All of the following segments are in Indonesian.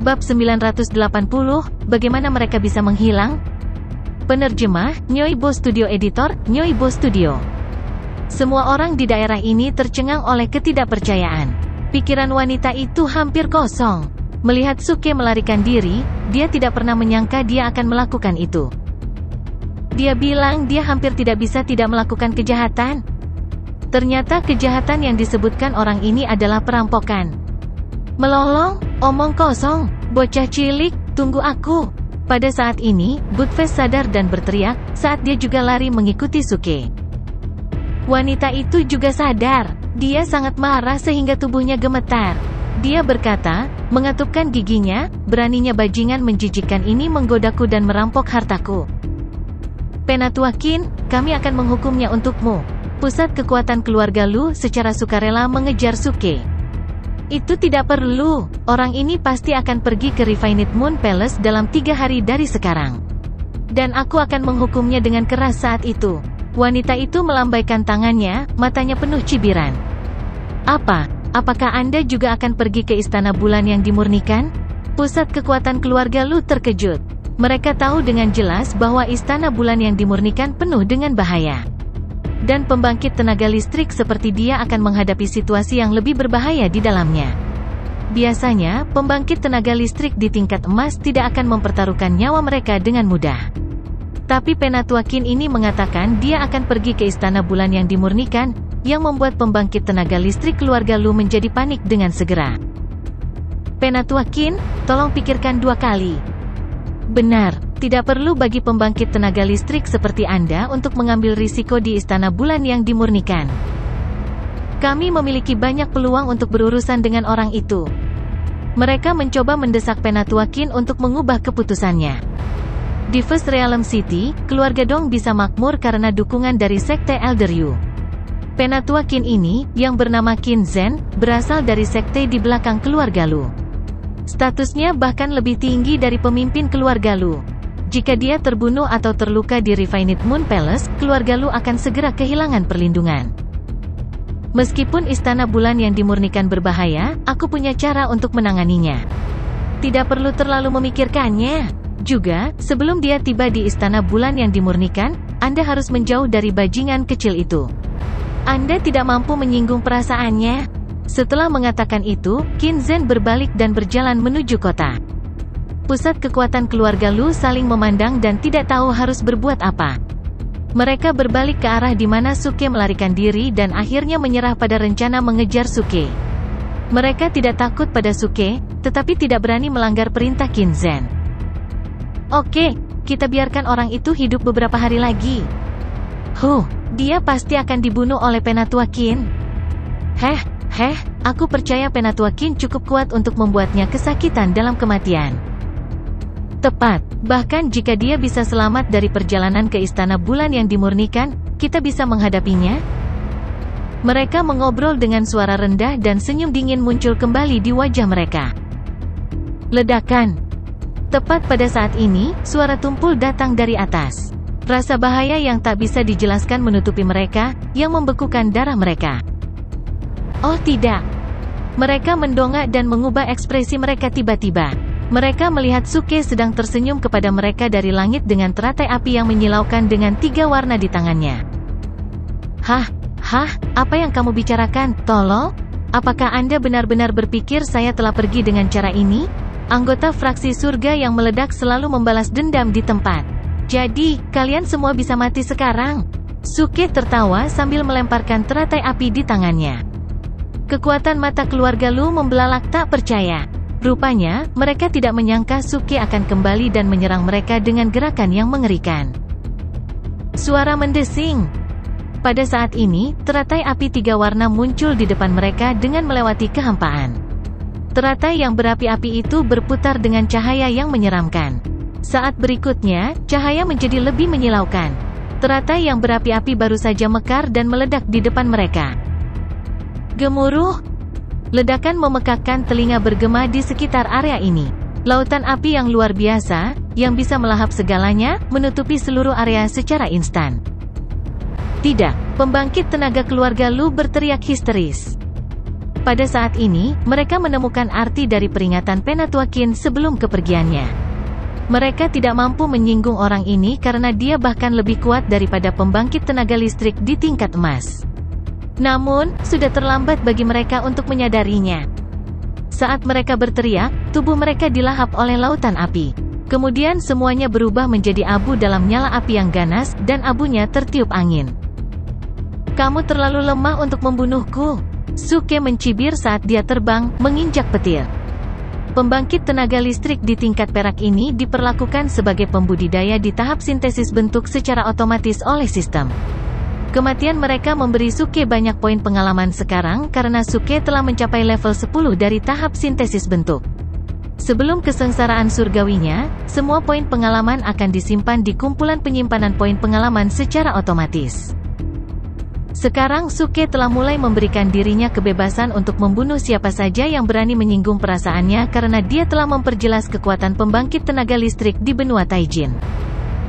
Bab 980, bagaimana mereka bisa menghilang? Penerjemah, Nyoibo Studio. Editor, Nyoibo Studio. Semua orang di daerah ini tercengang oleh ketidakpercayaan. Pikiran wanita itu hampir kosong. Melihat Suke melarikan diri, dia tidak pernah menyangka dia akan melakukan itu. Dia bilang dia hampir tidak bisa tidak melakukan kejahatan. Ternyata kejahatan yang disebutkan orang ini adalah perampokan. Melolong, omong kosong, bocah cilik, tunggu aku. Pada saat ini, Butfest sadar dan berteriak, saat dia juga lari mengikuti Suke. Wanita itu juga sadar, dia sangat marah sehingga tubuhnya gemetar. Dia berkata, mengatupkan giginya, beraninya bajingan menjijikkan ini menggodaku dan merampok hartaku. Penatua Qin, kami akan menghukumnya untukmu. Pusat kekuatan keluarga Lu secara sukarela mengejar Suke. Itu tidak perlu, orang ini pasti akan pergi ke Refined Moon Palace dalam 3 hari dari sekarang. Dan aku akan menghukumnya dengan keras saat itu. Wanita itu melambaikan tangannya, matanya penuh cibiran. Apakah Anda juga akan pergi ke Istana Bulan yang dimurnikan? Pusat kekuatan keluarga Lu terkejut. Mereka tahu dengan jelas bahwa Istana Bulan yang dimurnikan penuh dengan bahaya. Dan pembangkit tenaga listrik seperti dia akan menghadapi situasi yang lebih berbahaya di dalamnya. Biasanya, pembangkit tenaga listrik di tingkat emas tidak akan mempertaruhkan nyawa mereka dengan mudah. Tapi Penatua Qin ini mengatakan dia akan pergi ke Istana Bulan yang dimurnikan, yang membuat pembangkit tenaga listrik keluarga Lu menjadi panik dengan segera. Penatua Qin, tolong pikirkan 2 kali. Benar, tidak perlu bagi pembangkit tenaga listrik seperti Anda untuk mengambil risiko di Istana Bulan yang dimurnikan. Kami memiliki banyak peluang untuk berurusan dengan orang itu. Mereka mencoba mendesak Penatua Qin untuk mengubah keputusannya. Di First Realm City, keluarga Dong bisa makmur karena dukungan dari Sekte Elder Yu. Penatua Qin ini, yang bernama Qin Zhen, berasal dari sekte di belakang keluarga Lu. Statusnya bahkan lebih tinggi dari pemimpin keluarga Lu. Jika dia terbunuh atau terluka di Refined Moon Palace, keluarga Lu akan segera kehilangan perlindungan. Meskipun Istana Bulan yang dimurnikan berbahaya, aku punya cara untuk menanganinya. Tidak perlu terlalu memikirkannya. Juga, sebelum dia tiba di Istana Bulan yang dimurnikan, Anda harus menjauh dari bajingan kecil itu. Anda tidak mampu menyinggung perasaannya. Setelah mengatakan itu, Qin Zhen berbalik dan berjalan menuju kota. Pusat kekuatan keluarga Lu saling memandang dan tidak tahu harus berbuat apa. Mereka berbalik ke arah di mana Suke melarikan diri dan akhirnya menyerah pada rencana mengejar Suke. Mereka tidak takut pada Suke, tetapi tidak berani melanggar perintah Qin Zhen. Oke, kita biarkan orang itu hidup beberapa hari lagi. Dia pasti akan dibunuh oleh Penatua Qin. Aku percaya Penatua Qin cukup kuat untuk membuatnya kesakitan dalam kematian. Tepat, bahkan jika dia bisa selamat dari perjalanan ke Istana Bulan yang dimurnikan, kita bisa menghadapinya. Mereka mengobrol dengan suara rendah dan senyum dingin muncul kembali di wajah mereka. Ledakan. Tepat pada saat ini, suara tumpul datang dari atas. Rasa bahaya yang tak bisa dijelaskan menutupi mereka, yang membekukan darah mereka. Oh tidak. Mereka mendongak dan mengubah ekspresi mereka tiba-tiba. Mereka melihat Suke sedang tersenyum kepada mereka dari langit dengan teratai api yang menyilaukan dengan 3 warna di tangannya. Apa yang kamu bicarakan, tolol? Apakah Anda benar-benar berpikir saya telah pergi dengan cara ini? Anggota fraksi surga yang meledak selalu membalas dendam di tempat. Jadi, kalian semua bisa mati sekarang. Suke tertawa sambil melemparkan teratai api di tangannya. Kekuatan mata keluarga Lu membelalak tak percaya. Rupanya, mereka tidak menyangka Suke akan kembali dan menyerang mereka dengan gerakan yang mengerikan. Suara mendesing. Pada saat ini, teratai api 3 warna muncul di depan mereka dengan melewati kehampaan. Teratai yang berapi-api itu berputar dengan cahaya yang menyeramkan. Saat berikutnya, cahaya menjadi lebih menyilaukan. Teratai yang berapi-api baru saja mekar dan meledak di depan mereka. Gemuruh. Ledakan memekakkan telinga bergema di sekitar area ini. Lautan api yang luar biasa, yang bisa melahap segalanya, menutupi seluruh area secara instan. Tidak, pembangkit tenaga keluarga Lu berteriak histeris. Pada saat ini, mereka menemukan arti dari peringatan Penatua Qin sebelum kepergiannya. Mereka tidak mampu menyinggung orang ini karena dia bahkan lebih kuat daripada pembangkit tenaga listrik di tingkat emas. Namun, sudah terlambat bagi mereka untuk menyadarinya. Saat mereka berteriak, tubuh mereka dilahap oleh lautan api. Kemudian semuanya berubah menjadi abu dalam nyala api yang ganas, dan abunya tertiup angin. Kamu terlalu lemah untuk membunuhku. Suke mencibir saat dia terbang, menginjak petir. Pembangkit tenaga listrik di tingkat perak ini diperlakukan sebagai pembudidaya di tahap sintesis bentuk secara otomatis oleh sistem. Kematian mereka memberi Suke banyak poin pengalaman sekarang karena Suke telah mencapai level 10 dari tahap sintesis bentuk. Sebelum kesengsaraan surgawinya, semua poin pengalaman akan disimpan di kumpulan penyimpanan poin pengalaman secara otomatis. Sekarang Suke telah mulai memberikan dirinya kebebasan untuk membunuh siapa saja yang berani menyinggung perasaannya karena dia telah memperjelas kekuatan pembangkit tenaga listrik di benua Taijin.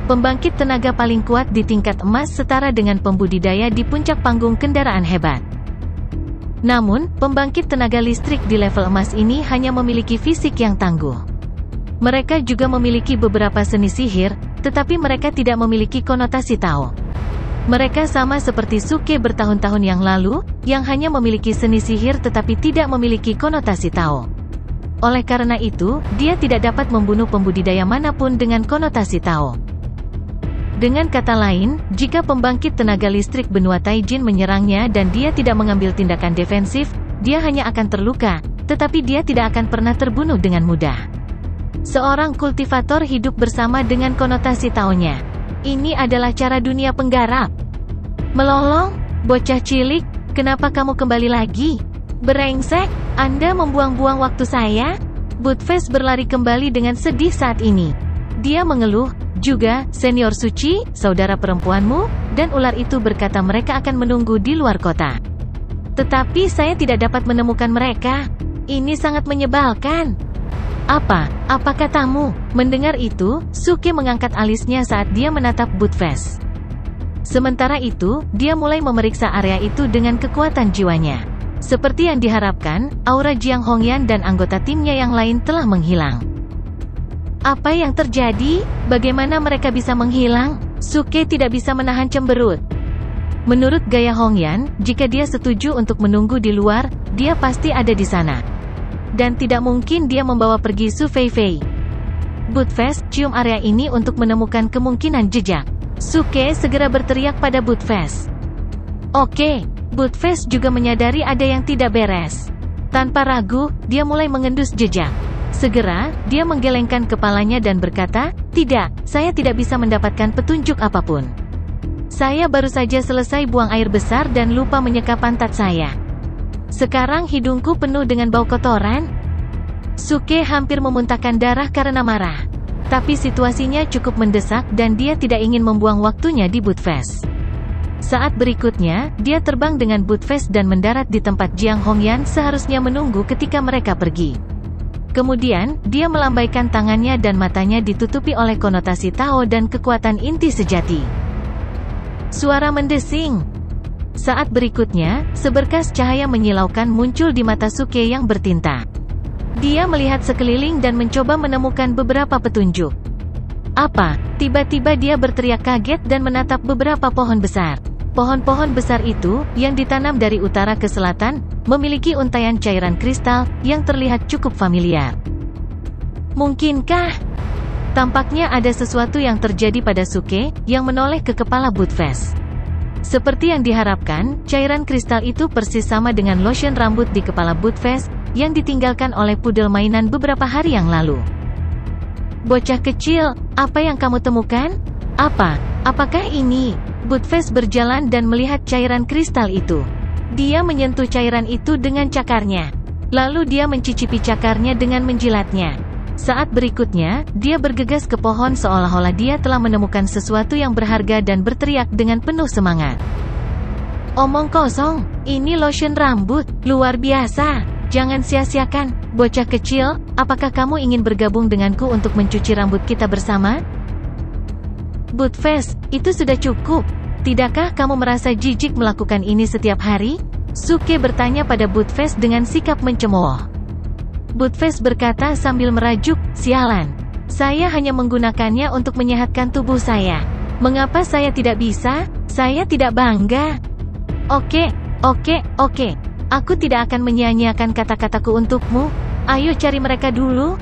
Pembangkit tenaga paling kuat di tingkat emas setara dengan pembudidaya di puncak panggung kendaraan hebat. Namun, pembangkit tenaga listrik di level emas ini hanya memiliki fisik yang tangguh. Mereka juga memiliki beberapa seni sihir, tetapi mereka tidak memiliki konotasi Tao. Mereka sama seperti Suke bertahun-tahun yang lalu, yang hanya memiliki seni sihir tetapi tidak memiliki konotasi Tao. Oleh karena itu, dia tidak dapat membunuh pembudidaya manapun dengan konotasi Tao. Dengan kata lain, jika pembangkit tenaga listrik benua Taijin menyerangnya dan dia tidak mengambil tindakan defensif, dia hanya akan terluka, tetapi dia tidak akan pernah terbunuh dengan mudah. Seorang kultivator hidup bersama dengan konotasi Tao-nya. Ini adalah cara dunia penggarap. Melolong, bocah cilik, kenapa kamu kembali lagi? Brengsek, Anda membuang-buang waktu saya? Budfest berlari kembali dengan sedih saat ini. Dia mengeluh, juga, Senior Suci, saudara perempuanmu, dan ular itu berkata mereka akan menunggu di luar kota. Tetapi saya tidak dapat menemukan mereka. Ini sangat menyebalkan. Apa katamu? Mendengar itu, Suke mengangkat alisnya saat dia menatap Budfest. Sementara itu, dia mulai memeriksa area itu dengan kekuatan jiwanya. Seperti yang diharapkan, aura Jiang Hongyan dan anggota timnya yang lain telah menghilang. Apa yang terjadi? Bagaimana mereka bisa menghilang? Suke tidak bisa menahan cemberut. Menurut gaya Hongyan, jika dia setuju untuk menunggu di luar, dia pasti ada di sana. Dan tidak mungkin dia membawa pergi Su Feifei. Budfest, cium area ini untuk menemukan kemungkinan jejak. Suke segera berteriak pada Budfest. Oke, Budfest juga menyadari ada yang tidak beres. Tanpa ragu, dia mulai mengendus jejak. Segera, dia menggelengkan kepalanya dan berkata, tidak, saya tidak bisa mendapatkan petunjuk apapun. Saya baru saja selesai buang air besar dan lupa menyeka pantat saya. Sekarang hidungku penuh dengan bau kotoran. Suke hampir memuntahkan darah karena marah. Tapi situasinya cukup mendesak dan dia tidak ingin membuang waktunya di Budfest. Saat berikutnya, dia terbang dengan Budfest dan mendarat di tempat Jiang Hongyan seharusnya menunggu ketika mereka pergi. Kemudian, dia melambaikan tangannya dan matanya ditutupi oleh konotasi Tao dan kekuatan inti sejati. Suara mendesing. Saat berikutnya, seberkas cahaya menyilaukan muncul di mata Suke yang bertinta. Dia melihat sekeliling dan mencoba menemukan beberapa petunjuk. Tiba-tiba dia berteriak kaget dan menatap beberapa pohon besar. Pohon-pohon besar itu, yang ditanam dari utara ke selatan, memiliki untaian cairan kristal, yang terlihat cukup familiar. Mungkinkah? Tampaknya ada sesuatu yang terjadi pada Suke, yang menoleh ke kepala Budfest. Seperti yang diharapkan, cairan kristal itu persis sama dengan lotion rambut di kepala Budfest, yang ditinggalkan oleh pudel mainan beberapa hari yang lalu. Bocah kecil, apa yang kamu temukan? Apakah ini? Budfest berjalan dan melihat cairan kristal itu. Dia menyentuh cairan itu dengan cakarnya. Lalu dia mencicipi cakarnya dengan menjilatnya. Saat berikutnya, dia bergegas ke pohon seolah-olah dia telah menemukan sesuatu yang berharga dan berteriak dengan penuh semangat. Omong kosong, ini lotion rambut, luar biasa. Jangan sia-siakan, bocah kecil, apakah kamu ingin bergabung denganku untuk mencuci rambut kita bersama? Budfest, itu sudah cukup. Tidakkah kamu merasa jijik melakukan ini setiap hari? Suke bertanya pada Buttface dengan sikap mencemooh. Buttface berkata sambil merajuk, "Sialan. Saya hanya menggunakannya untuk menyehatkan tubuh saya. Mengapa saya tidak bisa? Saya tidak bangga." Oke. Aku tidak akan menyia-nyiakan kata-kataku untukmu. Ayo cari mereka dulu."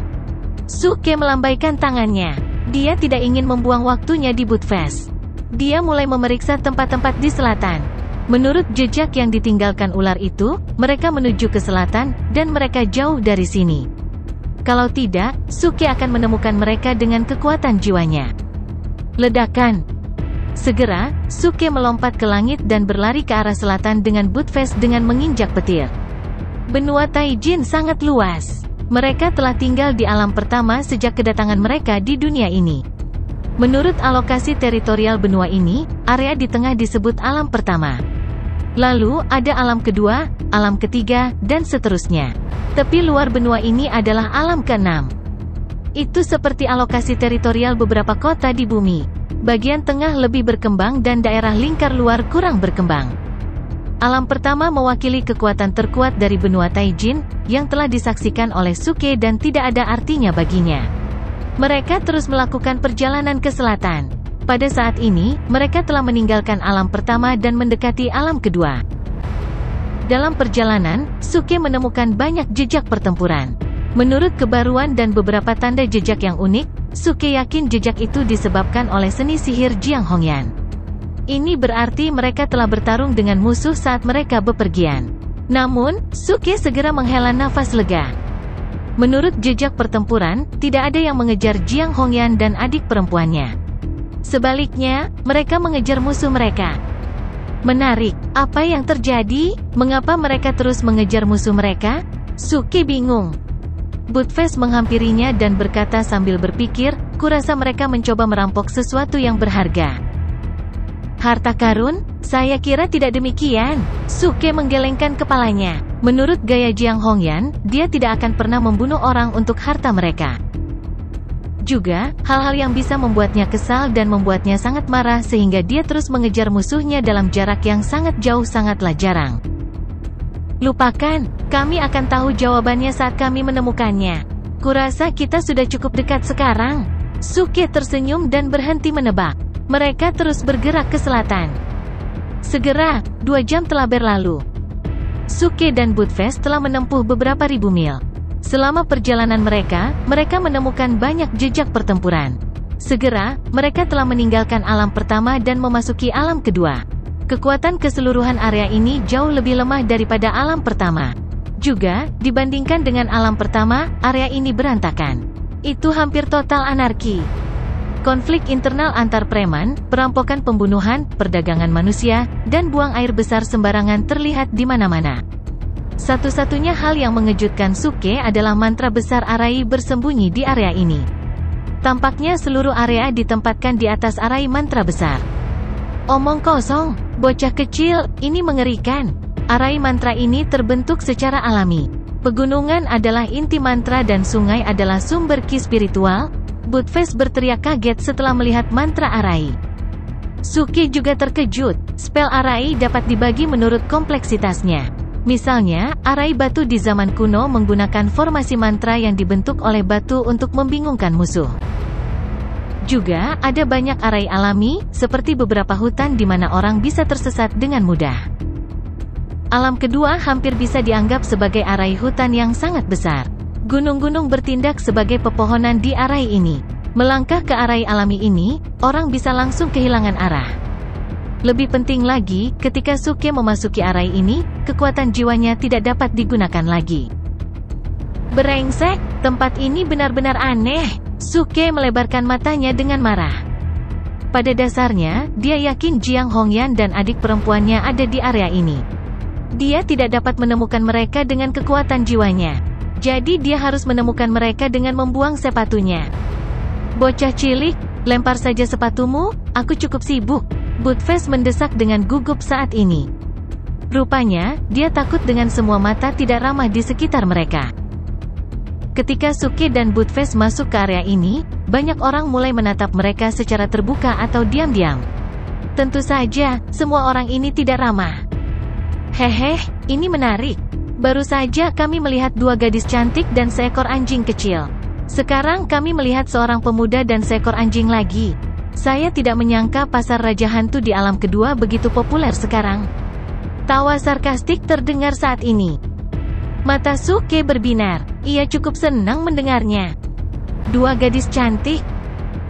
Suke melambaikan tangannya. Dia tidak ingin membuang waktunya di Buttface. Dia mulai memeriksa tempat-tempat di selatan. Menurut jejak yang ditinggalkan ular itu, mereka menuju ke selatan, dan mereka jauh dari sini. Kalau tidak, Suke akan menemukan mereka dengan kekuatan jiwanya. Ledakan. Segera, Suke melompat ke langit dan berlari ke arah selatan dengan Buttface dengan menginjak petir. Benua Taijin sangat luas. Mereka telah tinggal di alam pertama sejak kedatangan mereka di dunia ini. Menurut alokasi teritorial benua ini, area di tengah disebut alam pertama. Lalu, ada alam kedua, alam ketiga, dan seterusnya. Tepi luar benua ini adalah alam keenam. Itu seperti alokasi teritorial beberapa kota di bumi. Bagian tengah lebih berkembang dan daerah lingkar luar kurang berkembang. Alam pertama mewakili kekuatan terkuat dari benua Taijin, yang telah disaksikan oleh Suke dan tidak ada artinya baginya. Mereka terus melakukan perjalanan ke selatan. Pada saat ini, mereka telah meninggalkan alam pertama dan mendekati alam kedua. Dalam perjalanan, Suke menemukan banyak jejak pertempuran. Menurut kebaruan dan beberapa tanda jejak yang unik, Suke yakin jejak itu disebabkan oleh seni sihir Jiang Hongyan. Ini berarti mereka telah bertarung dengan musuh saat mereka bepergian. Namun, Suke segera menghela nafas lega. Menurut jejak pertempuran, tidak ada yang mengejar Jiang Hongyan dan adik perempuannya. Sebaliknya, mereka mengejar musuh mereka. Menarik, apa yang terjadi? Mengapa mereka terus mengejar musuh mereka? Suke bingung. Buttface menghampirinya dan berkata sambil berpikir, "Kurasa mereka mencoba merampok sesuatu yang berharga." "Harta karun? Saya kira tidak demikian." Suke menggelengkan kepalanya. Menurut gaya Jiang Hongyan, dia tidak akan pernah membunuh orang untuk harta mereka. Juga, hal-hal yang bisa membuatnya kesal dan membuatnya sangat marah sehingga dia terus mengejar musuhnya dalam jarak yang sangat jauh sangatlah jarang. "Lupakan, kami akan tahu jawabannya saat kami menemukannya. Kurasa kita sudah cukup dekat sekarang." Suke tersenyum dan berhenti menebak. Mereka terus bergerak ke selatan. Segera, 2 jam telah berlalu. Suke dan Buttface telah menempuh beberapa ribu mil. Selama perjalanan mereka menemukan banyak jejak pertempuran. Segera, mereka telah meninggalkan alam pertama dan memasuki alam kedua. Kekuatan keseluruhan area ini jauh lebih lemah daripada alam pertama. Juga, dibandingkan dengan alam pertama, area ini berantakan. Itu hampir total anarki. Konflik internal antar preman, perampokan, pembunuhan, perdagangan manusia, dan buang air besar sembarangan terlihat di mana-mana. Satu-satunya hal yang mengejutkan Suke adalah mantra besar Arai bersembunyi di area ini. Tampaknya seluruh area ditempatkan di atas Arai mantra besar. Omong kosong, bocah kecil, ini mengerikan. Arai mantra ini terbentuk secara alami. Pegunungan adalah inti mantra dan sungai adalah sumber ki spiritual. Buttface berteriak kaget setelah melihat mantra Arai. Suke juga terkejut. Spel Arai dapat dibagi menurut kompleksitasnya. Misalnya, arai batu di zaman kuno menggunakan formasi mantra yang dibentuk oleh batu untuk membingungkan musuh. Juga, ada banyak arai alami, seperti beberapa hutan di mana orang bisa tersesat dengan mudah. Alam kedua hampir bisa dianggap sebagai arai hutan yang sangat besar. Gunung-gunung bertindak sebagai pepohonan di arai ini. Melangkah ke arai alami ini, orang bisa langsung kehilangan arah. Lebih penting lagi, ketika Suke memasuki arai ini, kekuatan jiwanya tidak dapat digunakan lagi. Brengsek, tempat ini benar-benar aneh. Suke melebarkan matanya dengan marah. Pada dasarnya, dia yakin Jiang Hongyan dan adik perempuannya ada di area ini. Dia tidak dapat menemukan mereka dengan kekuatan jiwanya. Jadi dia harus menemukan mereka dengan membuang sepatunya. Bocah cilik, lempar saja sepatumu, aku cukup sibuk. Buttface mendesak dengan gugup saat ini. Rupanya, dia takut dengan semua mata tidak ramah di sekitar mereka. Ketika Suke dan Buttface masuk ke area ini, banyak orang mulai menatap mereka secara terbuka atau diam-diam. Tentu saja, semua orang ini tidak ramah. Hehe, ini menarik. Baru saja kami melihat 2 gadis cantik dan seekor anjing kecil. Sekarang kami melihat seorang pemuda dan seekor anjing lagi. Saya tidak menyangka pasar Raja Hantu di alam kedua begitu populer sekarang. Tawa sarkastik terdengar saat ini. Mata Suke berbinar. Ia cukup senang mendengarnya. 2 gadis cantik.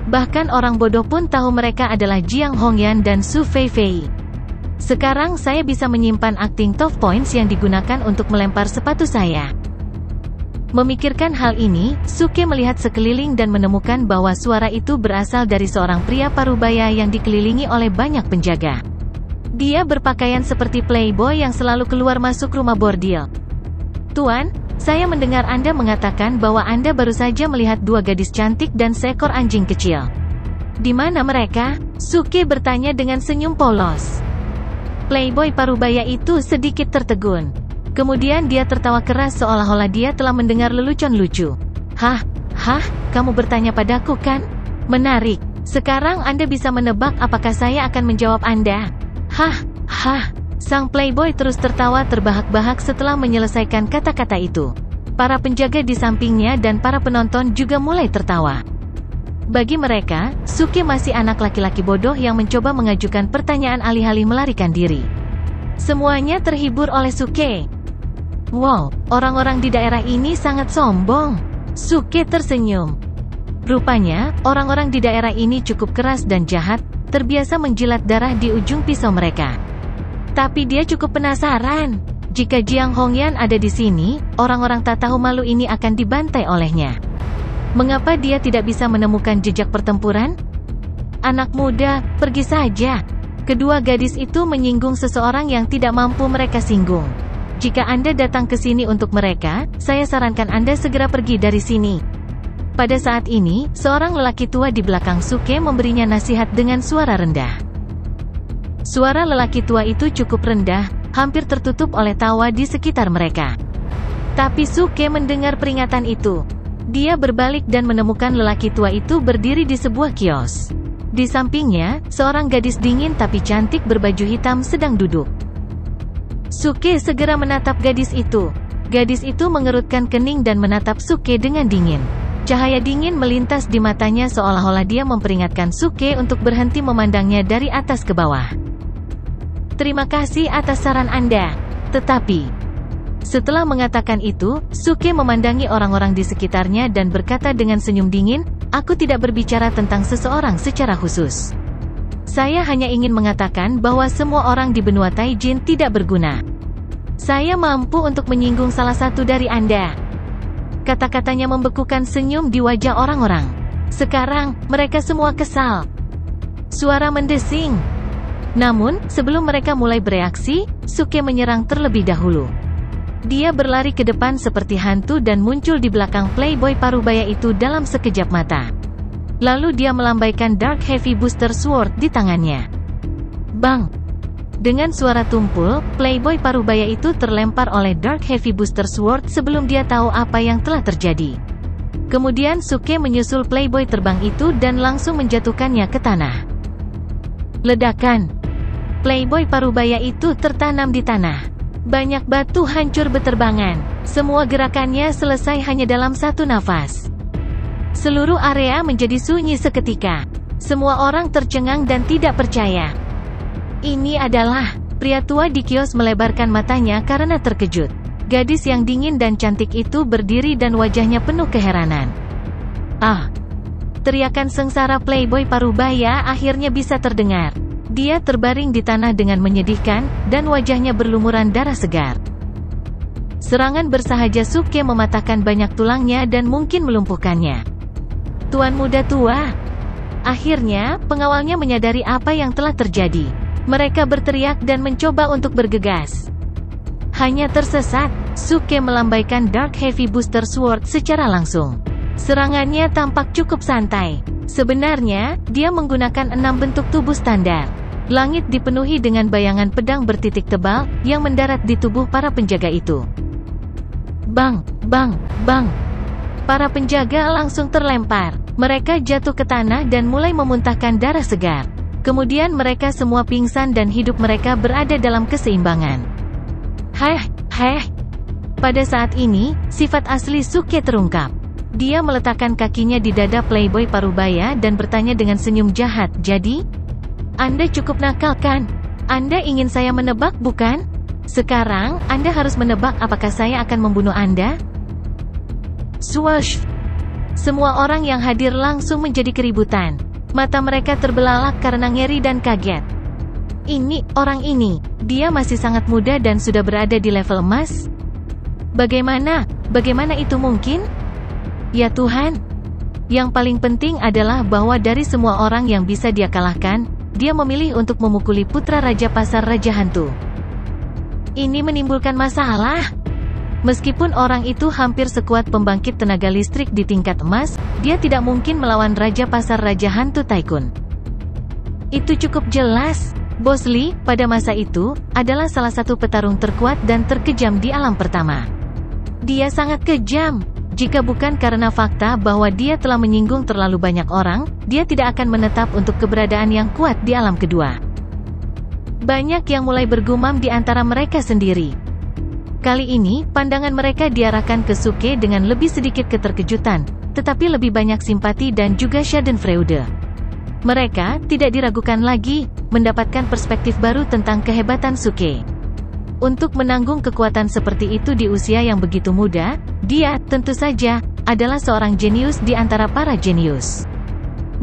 Bahkan orang bodoh pun tahu mereka adalah Jiang Hongyan dan Su Feifei. Sekarang saya bisa menyimpan acting top points yang digunakan untuk melempar sepatu saya. Memikirkan hal ini, Suke melihat sekeliling dan menemukan bahwa suara itu berasal dari seorang pria parubaya yang dikelilingi oleh banyak penjaga. Dia berpakaian seperti playboy yang selalu keluar masuk rumah bordil. Tuan, saya mendengar Anda mengatakan bahwa Anda baru saja melihat 2 gadis cantik dan seekor anjing kecil. Di mana mereka? Suke bertanya dengan senyum polos. Playboy parubaya itu sedikit tertegun. Kemudian dia tertawa keras seolah-olah dia telah mendengar lelucon lucu. Hah, kamu bertanya padaku kan? Menarik. Sekarang Anda bisa menebak apakah saya akan menjawab Anda. Hah. Sang playboy terus tertawa terbahak-bahak setelah menyelesaikan kata-kata itu. Para penjaga di sampingnya dan para penonton juga mulai tertawa. Bagi mereka, Suke masih anak laki-laki bodoh yang mencoba mengajukan pertanyaan alih-alih melarikan diri. Semuanya terhibur oleh Suke. Wow, orang-orang di daerah ini sangat sombong. Suke tersenyum. Rupanya, orang-orang di daerah ini cukup keras dan jahat, terbiasa menjilat darah di ujung pisau mereka. Tapi dia cukup penasaran. Jika Jiang Hongyan ada di sini, orang-orang tak tahu malu ini akan dibantai olehnya. Mengapa dia tidak bisa menemukan jejak pertempuran? Anak muda, pergi saja. Kedua gadis itu menyinggung seseorang yang tidak mampu mereka singgung. Jika Anda datang ke sini untuk mereka, saya sarankan Anda segera pergi dari sini. Pada saat ini, seorang lelaki tua di belakang Suke memberinya nasihat dengan suara rendah. Suara lelaki tua itu cukup rendah, hampir tertutup oleh tawa di sekitar mereka. Tapi Suke mendengar peringatan itu. Dia berbalik dan menemukan lelaki tua itu berdiri di sebuah kios. Di sampingnya, seorang gadis dingin tapi cantik berbaju hitam sedang duduk. Suke segera menatap gadis itu. Gadis itu mengerutkan kening dan menatap Suke dengan dingin. Cahaya dingin melintas di matanya seolah-olah dia memperingatkan Suke untuk berhenti memandangnya dari atas ke bawah. Terima kasih atas saran Anda. Tetapi setelah mengatakan itu, Suke memandangi orang-orang di sekitarnya dan berkata dengan senyum dingin, aku tidak berbicara tentang seseorang secara khusus. Saya hanya ingin mengatakan bahwa semua orang di benua Taijin tidak berguna. Saya mampu untuk menyinggung salah satu dari Anda. Kata-katanya membekukan senyum di wajah orang-orang. Sekarang, mereka semua kesal. Suara mendesing. Namun, sebelum mereka mulai bereaksi, Suke menyerang terlebih dahulu. Dia berlari ke depan seperti hantu dan muncul di belakang playboy parubaya itu dalam sekejap mata. Lalu dia melambaikan Dark Heavy Booster Sword di tangannya. Bang! Dengan suara tumpul, playboy parubaya itu terlempar oleh Dark Heavy Booster Sword sebelum dia tahu apa yang telah terjadi. Kemudian Suke menyusul playboy terbang itu dan langsung menjatuhkannya ke tanah. Ledakan! Playboy parubaya itu tertanam di tanah. Banyak batu hancur beterbangan. Semua gerakannya selesai hanya dalam satu nafas. Seluruh area menjadi sunyi seketika. Semua orang tercengang dan tidak percaya. Ini adalah... Pria tua di kios melebarkan matanya karena terkejut. Gadis yang dingin dan cantik itu berdiri dan wajahnya penuh keheranan. Ah! Teriakan sengsara playboy parubaya akhirnya bisa terdengar. Dia terbaring di tanah dengan menyedihkan, dan wajahnya berlumuran darah segar. Serangan bersahaja Suke mematahkan banyak tulangnya dan mungkin melumpuhkannya. Tuan muda tua. Akhirnya, pengawalnya menyadari apa yang telah terjadi. Mereka berteriak dan mencoba untuk bergegas. Hanya tersesat, Suke melambaikan Dark Heavy Booster Sword secara langsung. Serangannya tampak cukup santai. Sebenarnya, dia menggunakan 6 bentuk tubuh standar. Langit dipenuhi dengan bayangan pedang bertitik tebal, yang mendarat di tubuh para penjaga itu. Bang! Bang! Bang! Para penjaga langsung terlempar. Mereka jatuh ke tanah dan mulai memuntahkan darah segar. Kemudian mereka semua pingsan dan hidup mereka berada dalam keseimbangan. Heh. Pada saat ini, sifat asli Suke terungkap. Dia meletakkan kakinya di dada playboy Parubaya dan bertanya dengan senyum jahat, "Jadi? Anda cukup nakal kan? Anda ingin saya menebak, bukan? Sekarang, Anda harus menebak apakah saya akan membunuh Anda?" Swoosh! Semua orang yang hadir langsung menjadi keributan. Mata mereka terbelalak karena ngeri dan kaget. Orang ini, dia masih sangat muda dan sudah berada di level emas? Bagaimana itu mungkin? Ya Tuhan! Yang paling penting adalah bahwa dari semua orang yang bisa dia kalahkan, dia memilih untuk memukuli putra Raja Pasar Raja Hantu. Ini menimbulkan masalah. Meskipun orang itu hampir sekuat pembangkit tenaga listrik di tingkat emas, dia tidak mungkin melawan Raja Pasar Raja Hantu Tycoon. Itu cukup jelas. Bos Lee, pada masa itu, adalah salah satu petarung terkuat dan terkejam di alam pertama. Dia sangat kejam. Jika bukan karena fakta bahwa dia telah menyinggung terlalu banyak orang, dia tidak akan menetap untuk keberadaan yang kuat di alam kedua. Banyak yang mulai bergumam di antara mereka sendiri. Kali ini, pandangan mereka diarahkan ke Suke dengan lebih sedikit keterkejutan, tetapi lebih banyak simpati dan juga schadenfreude. Mereka tidak diragukan lagi, mendapatkan perspektif baru tentang kehebatan Suke. Untuk menanggung kekuatan seperti itu di usia yang begitu muda, dia, tentu saja, adalah seorang jenius di antara para jenius.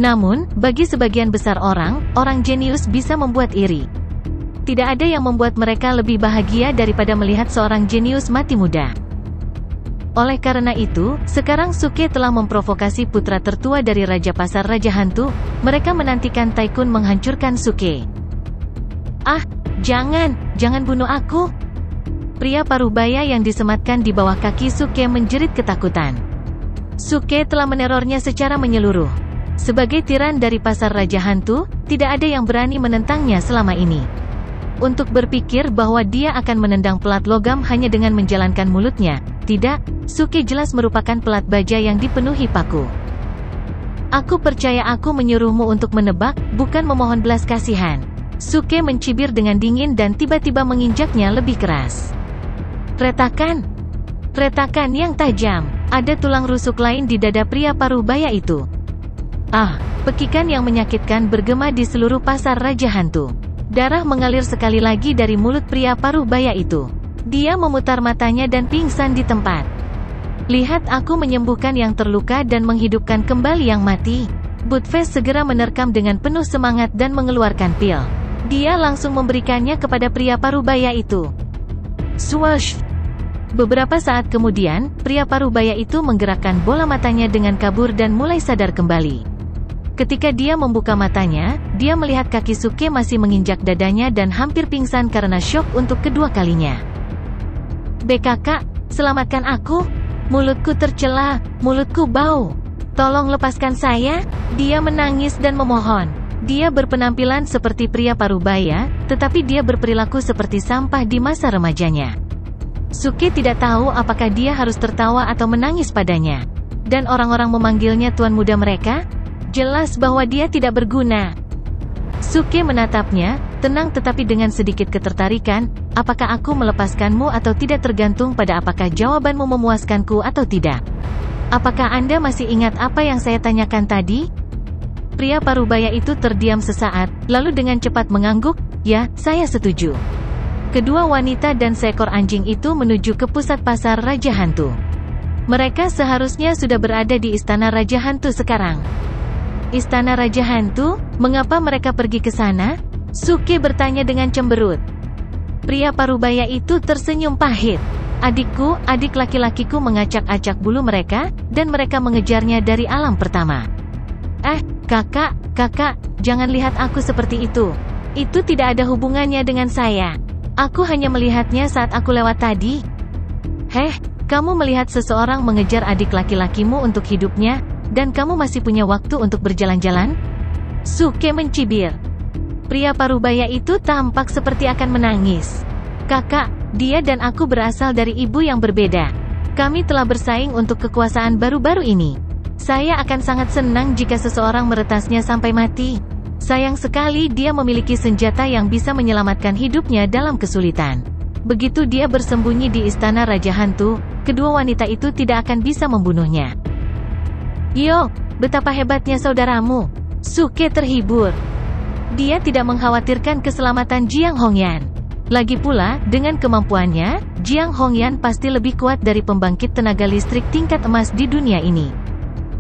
Namun, bagi sebagian besar orang jenius bisa membuat iri. Tidak ada yang membuat mereka lebih bahagia daripada melihat seorang jenius mati muda. Oleh karena itu, sekarang Suke telah memprovokasi putra tertua dari Raja Pasar Raja Hantu. Mereka menantikan Tycoon menghancurkan Suke. Jangan bunuh aku. Pria Parubaya yang disematkan di bawah kaki Suke menjerit ketakutan. Suke telah menerornya secara menyeluruh. Sebagai tiran dari Pasar Raja Hantu, tidak ada yang berani menentangnya selama ini. Untuk berpikir bahwa dia akan menendang pelat logam hanya dengan menjalankan mulutnya, tidak, Suke jelas merupakan pelat baja yang dipenuhi paku. Aku percaya aku menyuruhmu untuk menebak, bukan memohon belas kasihan. Suke mencibir dengan dingin dan tiba-tiba menginjaknya lebih keras. Retakan yang tajam. Ada tulang rusuk lain di dada pria Parubaya itu. Pekikan yang menyakitkan bergema di seluruh Pasar Raja Hantu. Darah mengalir sekali lagi dari mulut pria Parubaya itu. Dia memutar matanya dan pingsan di tempat. Lihat aku menyembuhkan yang terluka dan menghidupkan kembali yang mati. Buttface segera menerkam dengan penuh semangat dan mengeluarkan pil. Dia langsung memberikannya kepada pria Parubaya itu. Swoosh! Beberapa saat kemudian, pria Parubaya itu menggerakkan bola matanya dengan kabur dan mulai sadar kembali. Ketika dia membuka matanya, dia melihat kaki Suke masih menginjak dadanya dan hampir pingsan karena syok untuk kedua kalinya. "BKK, selamatkan aku. Mulutku tercela, mulutku bau. Tolong lepaskan saya." Dia menangis dan memohon. Dia berpenampilan seperti pria Parubaya, tetapi dia berperilaku seperti sampah di masa remajanya. Suke tidak tahu apakah dia harus tertawa atau menangis padanya. Dan orang-orang memanggilnya tuan muda mereka? Jelas bahwa dia tidak berguna. Suke menatapnya, tenang tetapi dengan sedikit ketertarikan. "Apakah aku melepaskanmu atau tidak tergantung pada apakah jawabanmu memuaskanku atau tidak. Apakah Anda masih ingat apa yang saya tanyakan tadi?" Pria Parubaya itu terdiam sesaat, lalu dengan cepat mengangguk, "Ya, saya setuju." Kedua wanita dan seekor anjing itu menuju ke pusat Pasar Raja Hantu. Mereka seharusnya sudah berada di Istana Raja Hantu sekarang. Istana Raja Hantu? Mengapa mereka pergi ke sana? Suke bertanya dengan cemberut. Pria Parubaya itu tersenyum pahit. "Adikku, adik laki-lakiku mengacak-acak bulu mereka, dan mereka mengejarnya dari alam pertama." Kakak, jangan lihat aku seperti itu. Itu tidak ada hubungannya dengan saya. Aku hanya melihatnya saat aku lewat tadi. Kamu melihat seseorang mengejar adik laki-lakimu untuk hidupnya, dan kamu masih punya waktu untuk berjalan-jalan? Suke mencibir. Pria Parubaya itu tampak seperti akan menangis. "Kakak, dia dan aku berasal dari ibu yang berbeda. Kami telah bersaing untuk kekuasaan baru-baru ini. Saya akan sangat senang jika seseorang meretasnya sampai mati. Sayang sekali dia memiliki senjata yang bisa menyelamatkan hidupnya dalam kesulitan." Begitu dia bersembunyi di istana Raja Hantu, kedua wanita itu tidak akan bisa membunuhnya. Yo, betapa hebatnya saudaramu. Suke terhibur. Dia tidak mengkhawatirkan keselamatan Jiang Hongyan. Lagi pula, dengan kemampuannya, Jiang Hongyan pasti lebih kuat dari pembangkit tenaga listrik tingkat emas di dunia ini.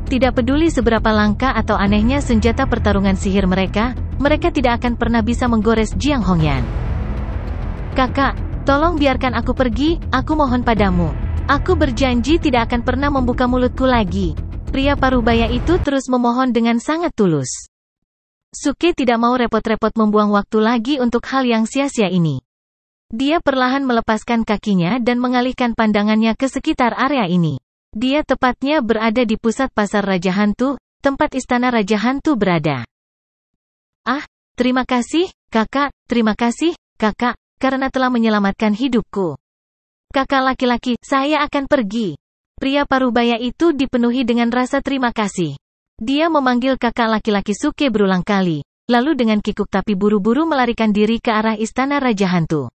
Tidak peduli seberapa langka atau anehnya senjata pertarungan sihir mereka tidak akan pernah bisa menggores Jiang Hongyan. Kakak, tolong biarkan aku pergi, aku mohon padamu. Aku berjanji tidak akan pernah membuka mulutku lagi. Pria parubaya itu terus memohon dengan sangat tulus. Suke tidak mau repot-repot membuang waktu lagi untuk hal yang sia-sia ini. Dia perlahan melepaskan kakinya dan mengalihkan pandangannya ke sekitar area ini. Dia tepatnya berada di pusat pasar Raja Hantu, tempat istana Raja Hantu berada. Ah, terima kasih, kakak, terima kasih, kakak, karena telah menyelamatkan hidupku. Kakak laki-laki, saya akan pergi. Pria parubaya itu dipenuhi dengan rasa terima kasih. Dia memanggil kakak laki-laki Suke berulang kali, lalu dengan kikuk tapi buru-buru melarikan diri ke arah istana Raja Hantu.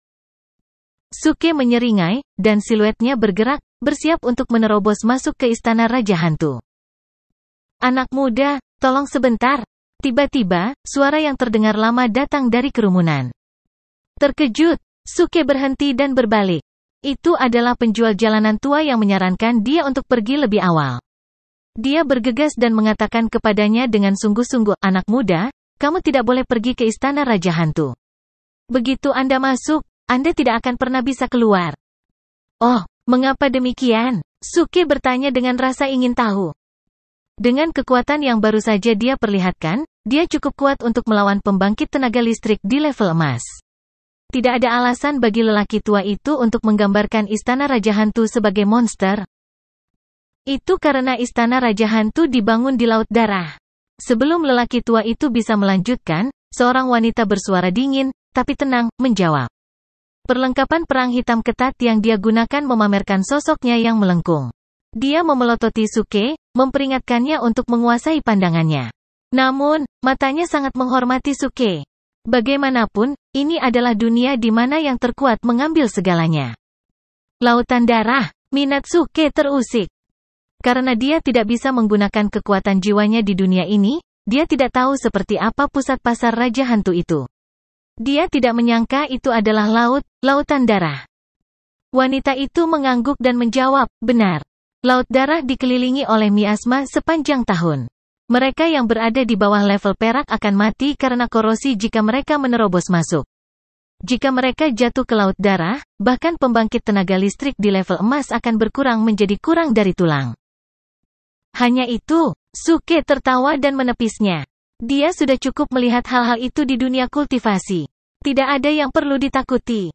Suke menyeringai, dan siluetnya bergerak, bersiap untuk menerobos masuk ke istana Raja Hantu. Anak muda, tolong sebentar. Tiba-tiba, suara yang terdengar lama datang dari kerumunan. Terkejut, Suke berhenti dan berbalik. Itu adalah penjual jalanan tua yang menyarankan dia untuk pergi lebih awal. Dia bergegas dan mengatakan kepadanya dengan sungguh-sungguh, anak muda, kamu tidak boleh pergi ke istana Raja Hantu. Begitu Anda masuk, Anda tidak akan pernah bisa keluar. Oh, mengapa demikian? Suke bertanya dengan rasa ingin tahu. Dengan kekuatan yang baru saja dia perlihatkan, dia cukup kuat untuk melawan pembangkit tenaga listrik di level emas. Tidak ada alasan bagi lelaki tua itu untuk menggambarkan istana Raja Hantu sebagai monster. Itu karena istana Raja Hantu dibangun di Laut Darah. Sebelum lelaki tua itu bisa melanjutkan, seorang wanita bersuara dingin, tapi tenang, menjawab. Perlengkapan perang hitam ketat yang dia gunakan memamerkan sosoknya yang melengkung. Dia memelototi Suke, memperingatkannya untuk menguasai pandangannya. Namun, matanya sangat menghormati Suke. Bagaimanapun, ini adalah dunia di mana yang terkuat mengambil segalanya. Lautan darah, minat Suke terusik. Karena dia tidak bisa menggunakan kekuatan jiwanya di dunia ini, dia tidak tahu seperti apa pusat pasar Raja Hantu itu. Dia tidak menyangka itu adalah lautan darah. Wanita itu mengangguk dan menjawab, benar. Laut darah dikelilingi oleh miasma sepanjang tahun. Mereka yang berada di bawah level perak akan mati karena korosi jika mereka menerobos masuk. Jika mereka jatuh ke laut darah, bahkan pembangkit tenaga listrik di level emas akan berkurang menjadi kurang dari tulang. Hanya itu, Suke tertawa dan menepisnya. Dia sudah cukup melihat hal-hal itu di dunia kultivasi. Tidak ada yang perlu ditakuti.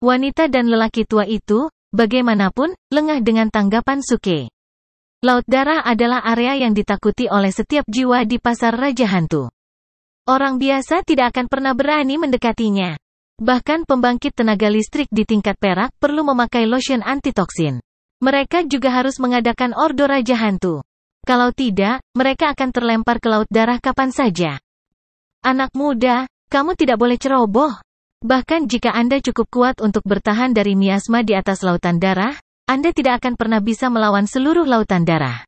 Wanita dan lelaki tua itu, bagaimanapun, lengah dengan tanggapan Suke. Laut darah adalah area yang ditakuti oleh setiap jiwa di pasar Raja Hantu. Orang biasa tidak akan pernah berani mendekatinya. Bahkan pembangkit tenaga listrik di tingkat perak perlu memakai lotion anti-toksin. Mereka juga harus mengadakan ordo Raja Hantu. Kalau tidak, mereka akan terlempar ke laut darah kapan saja. Anak muda, kamu tidak boleh ceroboh. Bahkan jika Anda cukup kuat untuk bertahan dari miasma di atas lautan darah, Anda tidak akan pernah bisa melawan seluruh lautan darah.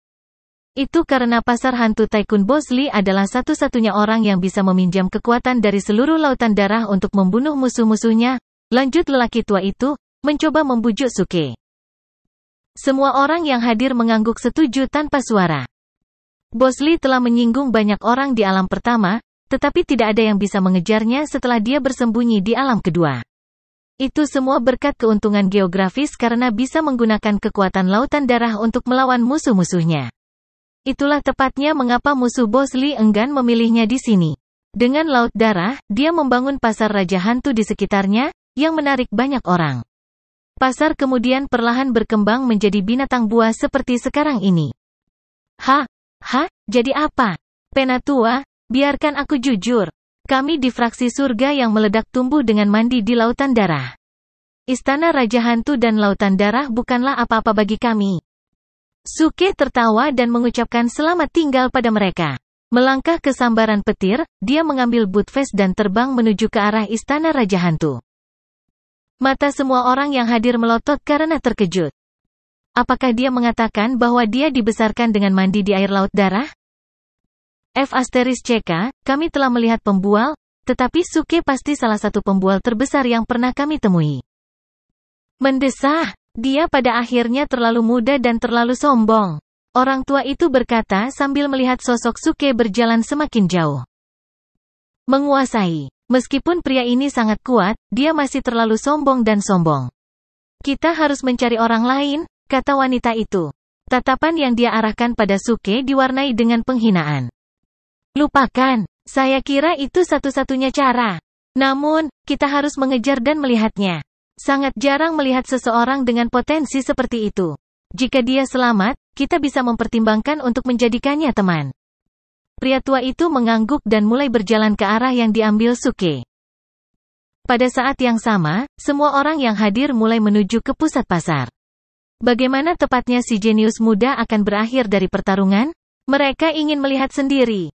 Itu karena pasar hantu Tycoon Boss Lee adalah satu-satunya orang yang bisa meminjam kekuatan dari seluruh lautan darah untuk membunuh musuh-musuhnya. Lanjut lelaki tua itu, mencoba membujuk Suke. Semua orang yang hadir mengangguk setuju tanpa suara. Boss Lee telah menyinggung banyak orang di alam pertama, tetapi tidak ada yang bisa mengejarnya setelah dia bersembunyi di alam kedua. Itu semua berkat keuntungan geografis karena bisa menggunakan kekuatan lautan darah untuk melawan musuh-musuhnya. Itulah tepatnya mengapa musuh Boss Lee enggan memilihnya di sini. Dengan laut darah, dia membangun pasar Raja Hantu di sekitarnya, yang menarik banyak orang. Pasar kemudian perlahan berkembang menjadi binatang buas seperti sekarang ini. Jadi apa? Penatua, biarkan aku jujur. Kami di fraksi surga yang meledak tumbuh dengan mandi di lautan darah. Istana Raja Hantu dan lautan darah bukanlah apa-apa bagi kami. Suke tertawa dan mengucapkan selamat tinggal pada mereka. Melangkah ke sambaran petir, dia mengambil boot vest dan terbang menuju ke arah istana Raja Hantu. Mata semua orang yang hadir melotot karena terkejut. Apakah dia mengatakan bahwa dia dibesarkan dengan mandi di air laut darah? F*CK, kami telah melihat pembual, tetapi Suke pasti salah satu pembual terbesar yang pernah kami temui. Mendesah, dia pada akhirnya terlalu muda dan terlalu sombong. Orang tua itu berkata sambil melihat sosok Suke berjalan semakin jauh. Menguasai. Meskipun pria ini sangat kuat, dia masih terlalu sombong dan sombong. Kita harus mencari orang lain, kata wanita itu. Tatapan yang dia arahkan pada Suke diwarnai dengan penghinaan. Lupakan, saya kira itu satu-satunya cara. Namun, kita harus mengejar dan melihatnya. Sangat jarang melihat seseorang dengan potensi seperti itu. Jika dia selamat, kita bisa mempertimbangkan untuk menjadikannya teman. Pria tua itu mengangguk dan mulai berjalan ke arah yang diambil Suke. Pada saat yang sama, semua orang yang hadir mulai menuju ke pusat pasar. Bagaimana tepatnya si jenius muda akan berakhir dari pertarungan? Mereka ingin melihat sendiri.